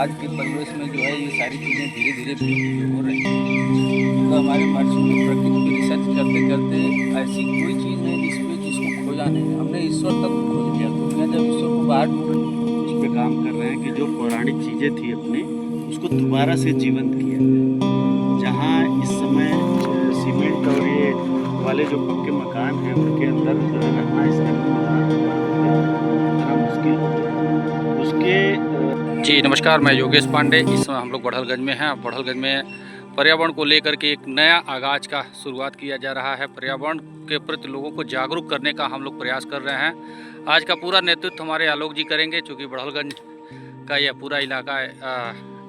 आज के परिवेश में जो है ये सारी चीज़ें धीरे धीरे विलुप्त हो रही हैं। तो हमारे महर्षि ने प्रकृति पे रिसर्च करते करते ऐसी कोई चीज़ नहीं जिसको खोजा नहीं है। हमने ईश्वर तक को खोज लिया। दुनिया जब ईश्वर को बाहर ढूंढ रही उस पे काम कर रहे हैं कि जो पौराणिक चीज़ें थी अपने उसको दोबारा से जीवंत किया जाए। जहाँ इस समय सीमेंट और ये वाले जो पक्के मकान हैं उनके अंदर जो है रहना इस समय इतना मुश्किल हो गया है। उसके जी नमस्कार, मैं योगेश पांडे। इस समय हम लोग बढ़लगंज में हैं। बढ़लगंज में पर्यावरण को लेकर के एक नया आगाज का शुरुआत किया जा रहा है। पर्यावरण के प्रति लोगों को जागरूक करने का हम लोग प्रयास कर रहे हैं। आज का पूरा नेतृत्व हमारे आलोक जी करेंगे, क्योंकि बढ़लगंज का यह पूरा इलाका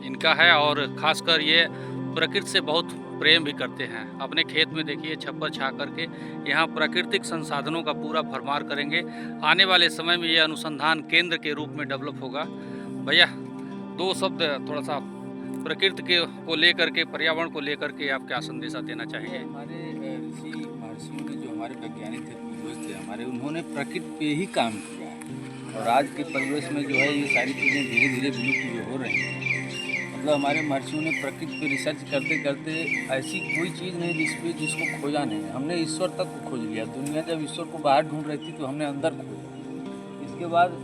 इनका है और ख़ासकर ये प्रकृति से बहुत प्रेम भी करते हैं। अपने खेत में देखिए छप्पर छा करके यहाँ प्राकृतिक संसाधनों का पूरा भरमार करेंगे। आने वाले समय में ये अनुसंधान केंद्र के रूप में डेवलप होगा। भैया, दो शब्द थोड़ा सा प्रकृति को लेकर के, पर्यावरण को लेकर के आप क्या संदेशा देना चाहेंगे? हमारे ऋषि महर्षियों ने जो हमारे वैज्ञानिक थे, पूर्वज थे हमारे, उन्होंने प्रकृति पे ही काम किया है। और आज के परिवेश में जो है ये सारी चीज़ें धीरे धीरे विलुप्त हो रही हैं। मतलब हमारे महर्षियों ने प्रकृति पे रिसर्च करते करते ऐसी कोई चीज़ नहीं जिसको खोजा नहीं है। हमने ईश्वर तक को खोज लिया। दुनिया जब ईश्वर को बाहर ढूंढ रही थी तो हमने अंदर खोजा। इसके बाद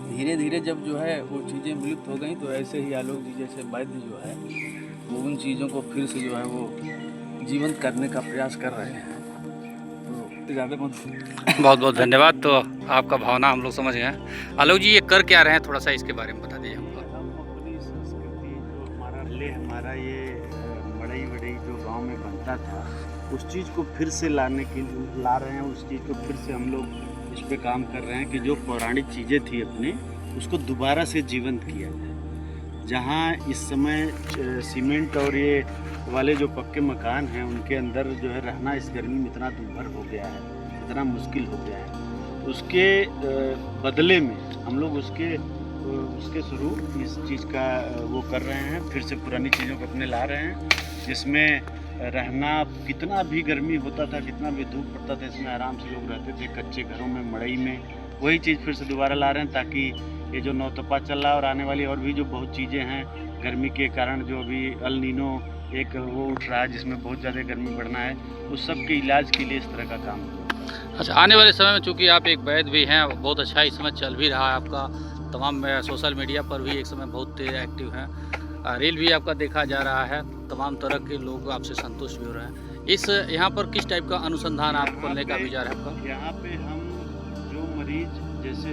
धीरे धीरे जब जो है वो चीज़ें विलुप्त हो गई, तो ऐसे ही आलोक जी जैसे वैद्य जो है वो उन चीज़ों को फिर से जो है वो जीवंत करने का प्रयास कर रहे हैं। तो ज़्यादा बहुत बहुत धन्यवाद। तो आपका भावना हम लोग समझ गए। आलोक जी, ये कर क्या रहे हैं, थोड़ा सा इसके बारे में बता दीजिए हमको। हम अपनी संस्कृति जो हमारा ये मड़ई वड़ई जो गांव में बनता था उस चीज़ को फिर से ला रहे हैं। उस चीज़ को फिर से हम लोग इस पे काम कर रहे हैं कि जो पौराणिक चीज़ें थी अपने उसको दोबारा से जीवंत किया जाए। जहाँ इस समय सीमेंट और ये वाले जो पक्के मकान हैं उनके अंदर जो है रहना इस गर्मी में इतना दूभर हो गया है, इतना मुश्किल हो गया है। उसके बदले में हम लोग उसके स्वरूप इस चीज़ का वो कर रहे हैं, फिर से पुरानी चीज़ों को अपने ला रहे हैं, जिसमें रहना कितना भी गर्मी होता था, कितना भी धूप पड़ता था, इसमें आराम से लोग रहते थे कच्चे घरों में, मड़ई में। वही चीज़ फिर से दोबारा ला रहे हैं ताकि ये जो नौतपा चल रहा है और आने वाली और भी जो बहुत चीज़ें हैं गर्मी के कारण, जो अभी अल नीनो एक वो उठ रहा है जिसमें बहुत ज़्यादा गर्मी बढ़ना है, उस सब के इलाज के लिए इस तरह का काम है। अच्छा, आने वाले समय में चूँकि आप एक वैद्य भी हैं, बहुत अच्छा इस समय चल भी रहा है आपका, तमाम सोशल मीडिया पर भी एक समय बहुत तेज एक्टिव हैं, रील भी आपका देखा जा रहा है, तमाम तरह के लोग आपसे संतुष्ट भी हो रहे हैं। इस यहाँ पर किस टाइप का अनुसंधान आप करने का विचार है आपका? यहाँ पे हम जो मरीज जैसे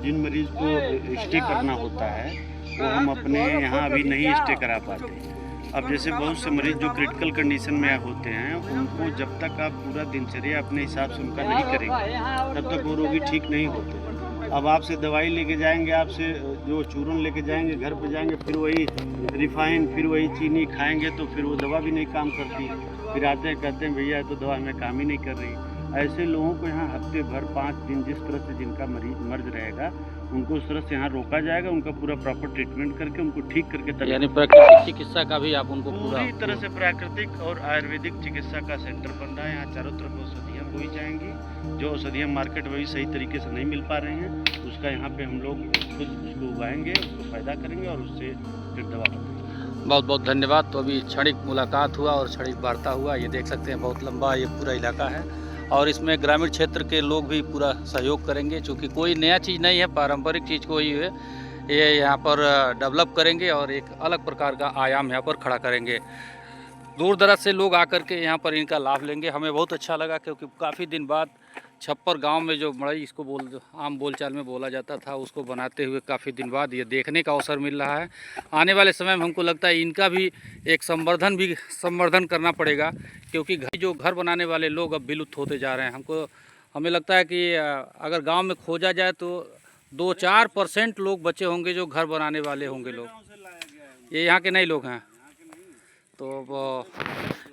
जिन मरीज को स्टे करना होता है वो हम अपने यहाँ अभी नहीं स्टे करा पाते। अब जैसे बहुत से मरीज जो क्रिटिकल कंडीशन में होते हैं उनको जब तक आप पूरा दिनचर्या अपने हिसाब से उनका नहीं करेंगे तब तक वो रोगी ठीक नहीं होते। अब आपसे दवाई लेके जाएंगे, आपसे जो चूरन लेके जाएंगे, घर पे जाएंगे, फिर वही रिफाइन, फिर वही चीनी खाएंगे तो फिर वो दवा भी नहीं काम करती। फिर आते हैं कहते हैं भैया तो दवा हमें काम ही नहीं कर रही। ऐसे लोगों को यहाँ हफ्ते भर 5 दिन जिस तरह से जिनका मर्ज रहेगा उनको उस तरह से यहाँ रोका जाएगा, उनका पूरा प्रॉपर ट्रीटमेंट करके उनको ठीक करके तब यानी प्राकृतिक चिकित्सा का भी आप उनको पूरी तरह से प्राकृतिक और आयुर्वेदिक चिकित्सा का सेंटर बन रहा है। यहाँ चारों तरफ औषधियाँ बोई जाएंगी। जो औषधियाँ मार्केट में भी सही तरीके से नहीं मिल पा रही हैं उसका यहाँ पे हम लोग खुद उसको उगाएंगे, उसको पैदा करेंगे और उससे फिर दवा बनाएंगे। बहुत बहुत धन्यवाद। तो अभी क्षणिक मुलाकात हुआ और क्षणिक वार्ता हुआ। ये देख सकते हैं बहुत लंबा ये पूरा इलाका है और इसमें ग्रामीण क्षेत्र के लोग भी पूरा सहयोग करेंगे, क्योंकि कोई नया चीज़ नहीं है, पारंपरिक चीज़ को ही है ये यहाँ पर डेवलप करेंगे और एक अलग प्रकार का आयाम यहाँ पर खड़ा करेंगे। दूर दराज से लोग आकर के यहाँ पर इनका लाभ लेंगे। हमें बहुत अच्छा लगा, क्योंकि काफ़ी दिन बाद छप्पर गांव में जो मड़ई इसको आम बोलचाल में बोला जाता था उसको बनाते हुए काफ़ी दिन बाद ये देखने का अवसर मिल रहा है। आने वाले समय में हमको लगता है इनका भी एक संवर्धन करना पड़ेगा, क्योंकि जो घर बनाने वाले लोग अब विलुप्त होते जा रहे हैं। हमें लगता है कि अगर गाँव में खोजा जाए तो 2-4% लोग बचे होंगे जो घर बनाने वाले होंगे लोग, ये यहाँ के नहीं लोग हैं। तो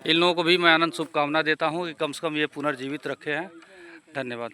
इन लोगों को भी मैं अनंत शुभकामना देता हूँ कि कम से कम ये पुनर्जीवित रखे हैं। धन्यवाद।